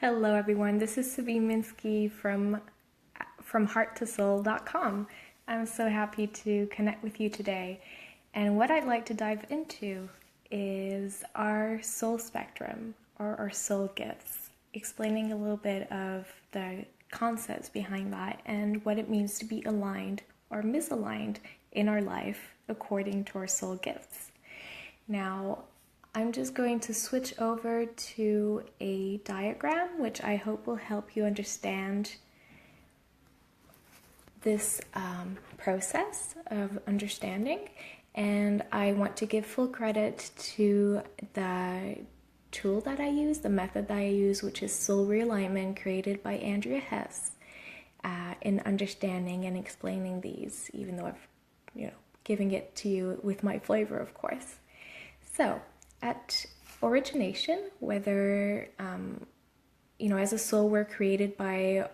Hello everyone, this is Sabine Minsky from hearttosoul.com. I'm so happy to connect with you today. And what I'd like to dive into is our soul spectrum or our soul gifts, explaining a little bit of the concepts behind that and what it means to be aligned or misaligned in our life according to our soul gifts. Now, I'm just going to switch over to a diagram, which I hope will help you understand this process of understanding. And I want to give full credit to the tool that I use, the method that I use, which is Soul Realignment, created by Andrea Hess, in understanding and explaining these, even though I've, giving it to you with my flavor, of course. So, at origination, whether, as a soul, we're created by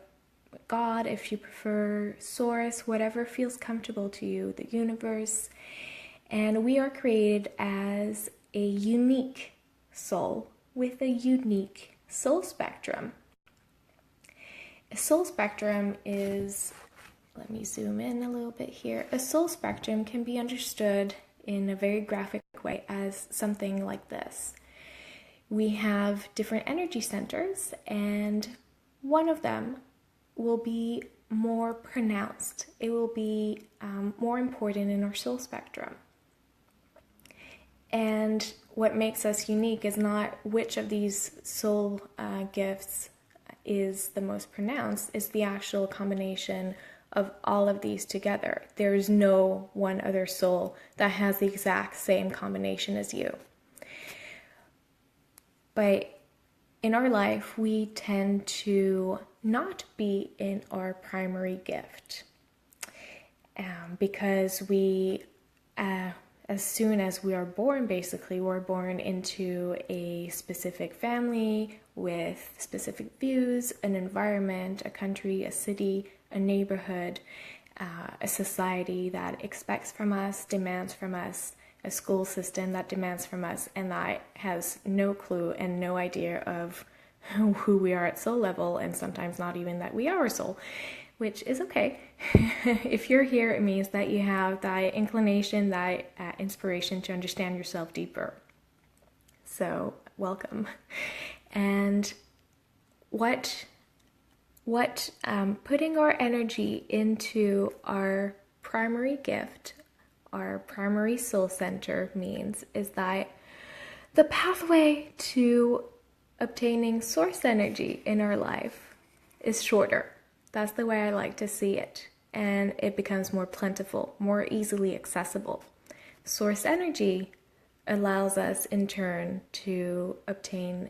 God, if you prefer, Source, whatever feels comfortable to you, the universe, and we are created as a unique soul with a unique soul spectrum. A soul spectrum is, let me zoom in a little bit here. A soul spectrum can be understood in a very graphic way as something like this. We have different energy centers, and one of them will be more pronounced. It will be more important in our soul spectrum. And what makes us unique is not which of these soul gifts is the most pronounced, it's the actual combination of all of these together. There is no one other soul that has the exact same combination as you. But in our life, we tend to not be in our primary gift because we, as soon as we are born, basically, we're born into a specific family with specific views, an environment, a country, a city, a neighborhood, a society that expects from us, demands from us, a school system that demands from us, and that has no clue and no idea of who we are at soul level, and sometimes not even that we are a soul, which is okay. If you're here, it means that you have that inclination, that inspiration to understand yourself deeper. So, welcome. And what putting our energy into our primary gift, our primary soul center, means is that the pathway to obtaining source energy in our life is shorter. That's the way I like to see it. And it becomes more plentiful, more easily accessible. Source energy allows us in turn to obtain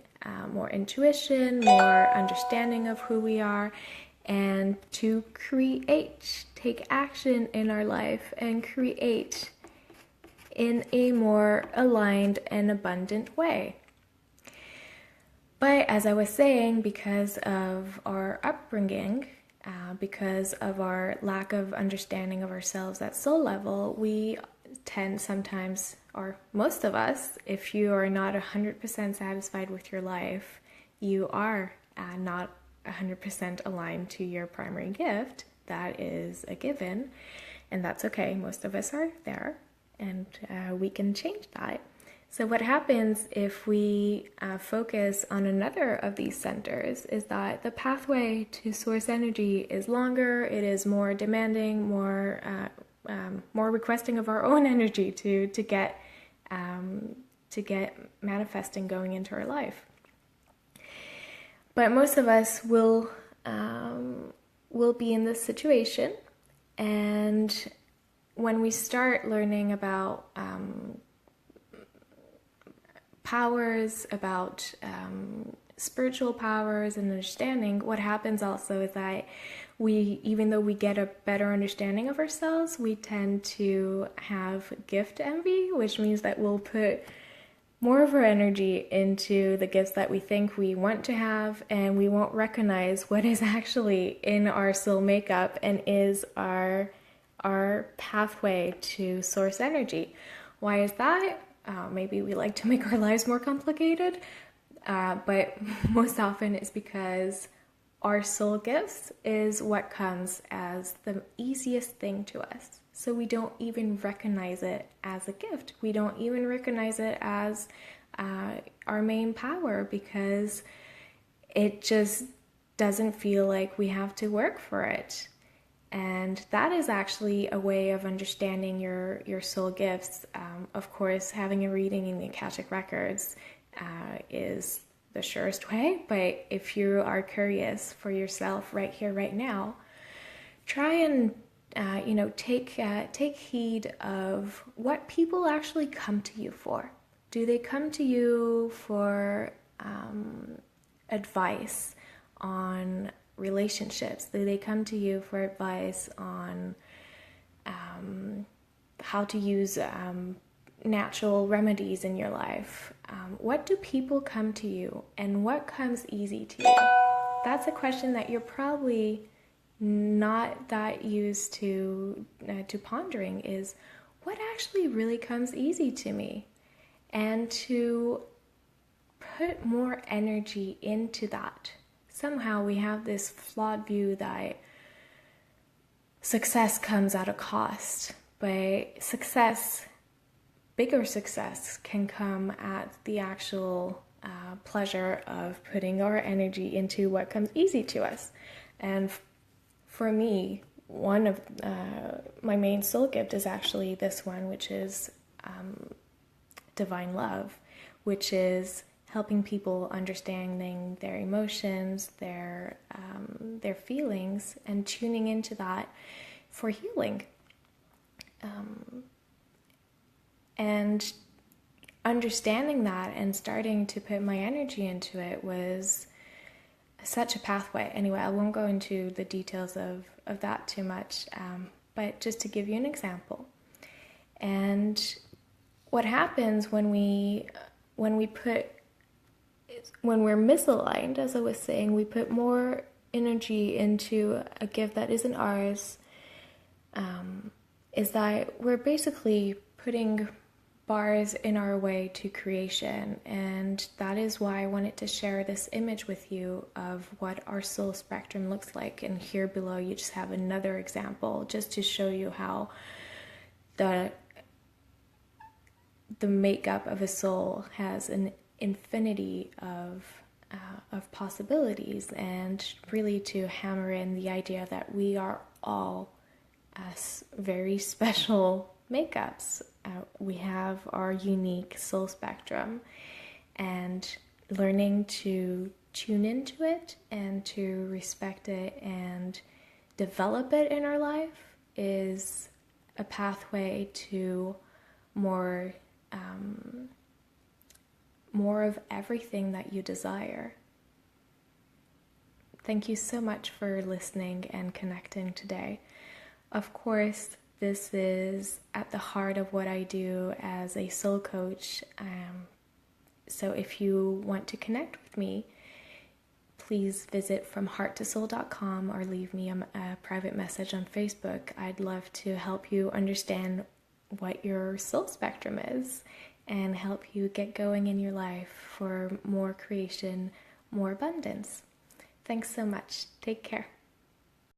more intuition, more understanding of who we are, and to take action in our life and create in a more aligned and abundant way. But as I was saying, because of our upbringing, because of our lack of understanding of ourselves at soul level, we tend sometimes, or most of us, if you are not 100% satisfied with your life, you are not 100% aligned to your primary gift. That is a given, and that's okay. Most of us are there, and we can change that. So what happens if we focus on another of these centers is that the pathway to source energy is longer, it is more demanding, more requesting of our own energy to get manifesting going into our life. But most of us will be in this situation, and when we start learning about powers, about spiritual powers and understanding, what happens also is that even though we get a better understanding of ourselves, we tend to have gift envy, which means that we'll put more of our energy into the gifts that we think we want to have, and we won't recognize what is actually in our soul makeup and is our pathway to source energy. Why is that? Maybe we like to make our lives more complicated. but most often it's because our soul gifts is what comes as the easiest thing to us. So we don't even recognize it as a gift. We don't even recognize it as our main power, because it just doesn't feel like we have to work for it. And that is actually a way of understanding your soul gifts. Of course, having a reading in the Akashic Records is the surest way, but if you are curious for yourself right here, right now, try and take heed of what people actually come to you for. Do they come to you for advice on relationships? Do they come to you for advice on how to use natural remedies in your life? What do people come to you, and what comes easy to you? That's a question that you're probably not that used to pondering, is what actually really comes easy to me, and to put more energy into that. Somehow we have this flawed view that success comes at a cost, but bigger success can come at the actual pleasure of putting our energy into what comes easy to us. And for me, one of my main soul gift is actually this one, which is divine love, which is helping people understanding their emotions, their feelings, and tuning into that for healing. And understanding that and starting to put my energy into it was such a pathway. Anyway, I won't go into the details of that too much, but just to give you an example. And what happens when we're misaligned, as I was saying, we put more energy into a gift that isn't ours, is that we're basically putting bars in our way to creation. And that is why I wanted to share this image with you of what our soul spectrum looks like. And here below you just have another example, just to show you how the makeup of a soul has an infinity of possibilities, and really to hammer in the idea that we are all very special makeups. We have our unique soul spectrum, and learning to tune into it and to respect it and develop it in our life is a pathway to more of everything that you desire. Thank you so much for listening and connecting today. Of course, this is at the heart of what I do as a soul coach. So if you want to connect with me, please visit fromhearttosoul.com or leave me a private message on Facebook. I'd love to help you understand what your soul spectrum is and help you get going in your life for more creation, more abundance. Thanks so much. Take care.